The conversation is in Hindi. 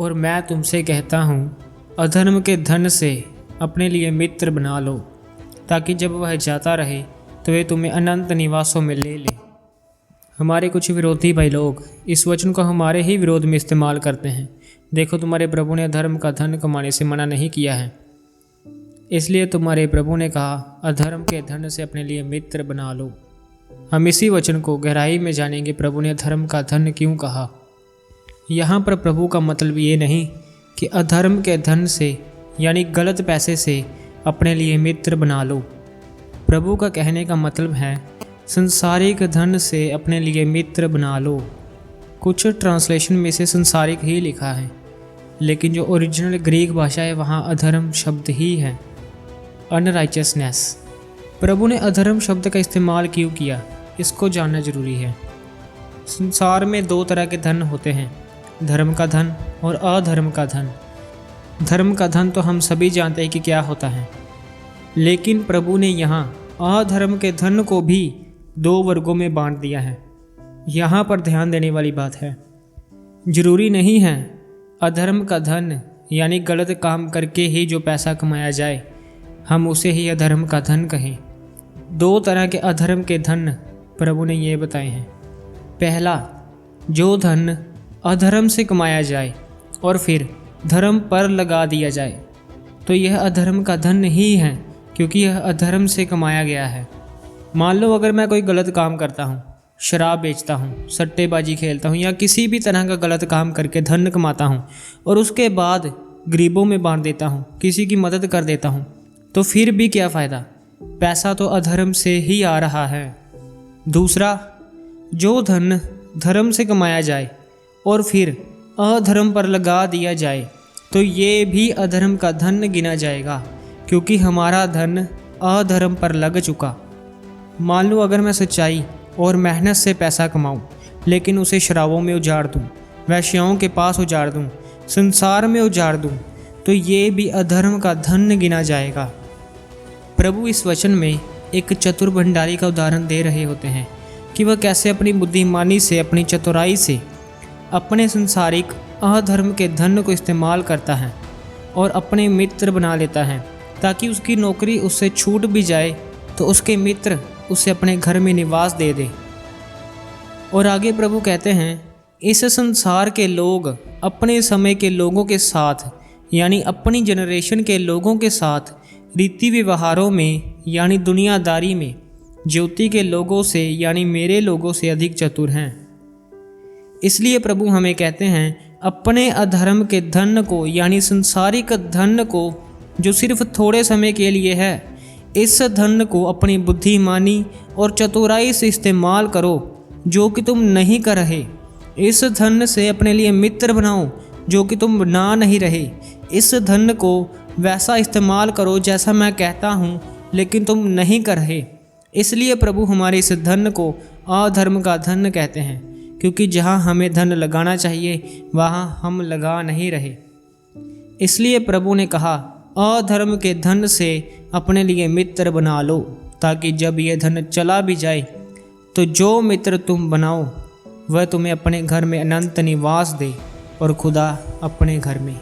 और मैं तुमसे कहता हूँ, अधर्म के धन से अपने लिए मित्र बना लो, ताकि जब वह जाता रहे तो वे तुम्हें अनंत निवासों में ले ले। हमारे कुछ विरोधी भाई लोग इस वचन को हमारे ही विरोध में इस्तेमाल करते हैं। देखो, तुम्हारे प्रभु ने अधर्म का धन कमाने से मना नहीं किया है, इसलिए तुम्हारे प्रभु ने कहा, अधर्म के धन से अपने लिए मित्र बना लो। हम इसी वचन को गहराई में जानेंगे, प्रभु ने अधर्म का धन क्यों कहा। यहाँ पर प्रभु का मतलब ये नहीं कि अधर्म के धन से यानी गलत पैसे से अपने लिए मित्र बना लो। प्रभु का कहने का मतलब है संसारिक धन से अपने लिए मित्र बना लो। कुछ ट्रांसलेशन में से संसारिक ही लिखा है, लेकिन जो ओरिजिनल ग्रीक भाषा है वहाँ अधर्म शब्द ही है, अनराइचियसनेस। प्रभु ने अधर्म शब्द का इस्तेमाल क्यों किया, इसको जानना जरूरी है। संसार में दो तरह के धन होते हैं, धर्म का धन और अधर्म का धन। धर्म का धन तो हम सभी जानते हैं कि क्या होता है, लेकिन प्रभु ने यहाँ अधर्म के धन को भी दो वर्गों में बांट दिया है। यहाँ पर ध्यान देने वाली बात है, जरूरी नहीं है अधर्म का धन यानी गलत काम करके ही जो पैसा कमाया जाए हम उसे ही अधर्म का धन कहें। दो तरह के अधर्म के धन प्रभु ने ये बताए हैं। पहला, जो धन अधर्म से कमाया जाए और फिर धर्म पर लगा दिया जाए, तो यह अधर्म का धन ही है, क्योंकि यह अधर्म से कमाया गया है। मान लो अगर मैं कोई गलत काम करता हूँ, शराब बेचता हूँ, सट्टेबाजी खेलता हूँ या किसी भी तरह का गलत काम करके धन कमाता हूँ और उसके बाद गरीबों में बांट देता हूँ, किसी की मदद कर देता हूँ, तो फिर भी क्या फ़ायदा, पैसा तो अधर्म से ही आ रहा है। दूसरा, जो धन धर्म से कमाया जाए और फिर अधर्म पर लगा दिया जाए, तो ये भी अधर्म का धन गिना जाएगा, क्योंकि हमारा धन अधर्म पर लग चुका। मान लो अगर मैं सच्चाई और मेहनत से पैसा कमाऊं, लेकिन उसे शराबों में उजाड़ दूं, वैश्याओं के पास उजाड़ दूं, संसार में उजाड़ दूं, तो ये भी अधर्म का धन गिना जाएगा। प्रभु इस वचन में एक चतुर भंडारी का उदाहरण दे रहे होते हैं कि वह कैसे अपनी बुद्धिमानी से, अपनी चतुराई से अपने संसारिक अधर्म के धन को इस्तेमाल करता है और अपने मित्र बना लेता है, ताकि उसकी नौकरी उससे छूट भी जाए तो उसके मित्र उसे अपने घर में निवास दे दे। और आगे प्रभु कहते हैं, इस संसार के लोग अपने समय के लोगों के साथ यानी अपनी जनरेशन के लोगों के साथ रीति व्यवहारों में यानी दुनियादारी में ज्योति के लोगों से यानी मेरे लोगों से अधिक चतुर हैं। इसलिए प्रभु हमें कहते हैं, अपने अधर्म के धन को यानी संसारिक धन को जो सिर्फ थोड़े समय के लिए है, इस धन को अपनी बुद्धिमानी और चतुराई से इस्तेमाल करो, जो कि तुम नहीं कर रहे। इस धन से अपने लिए मित्र बनाओ, जो कि तुम बना नहीं रहे। इस धन को वैसा इस्तेमाल करो जैसा मैं कहता हूँ, लेकिन तुम नहीं कर रहे। इसलिए प्रभु हमारे इस धन को अधर्म का धन कहते हैं, क्योंकि जहाँ हमें धन लगाना चाहिए वहाँ हम लगा नहीं रहे। इसलिए प्रभु ने कहा, अधर्म के धन से अपने लिए मित्र बना लो, ताकि जब यह धन चला भी जाए तो जो मित्र तुम बनाओ वह तुम्हें अपने घर में अनंत निवास दे और खुदा अपने घर में।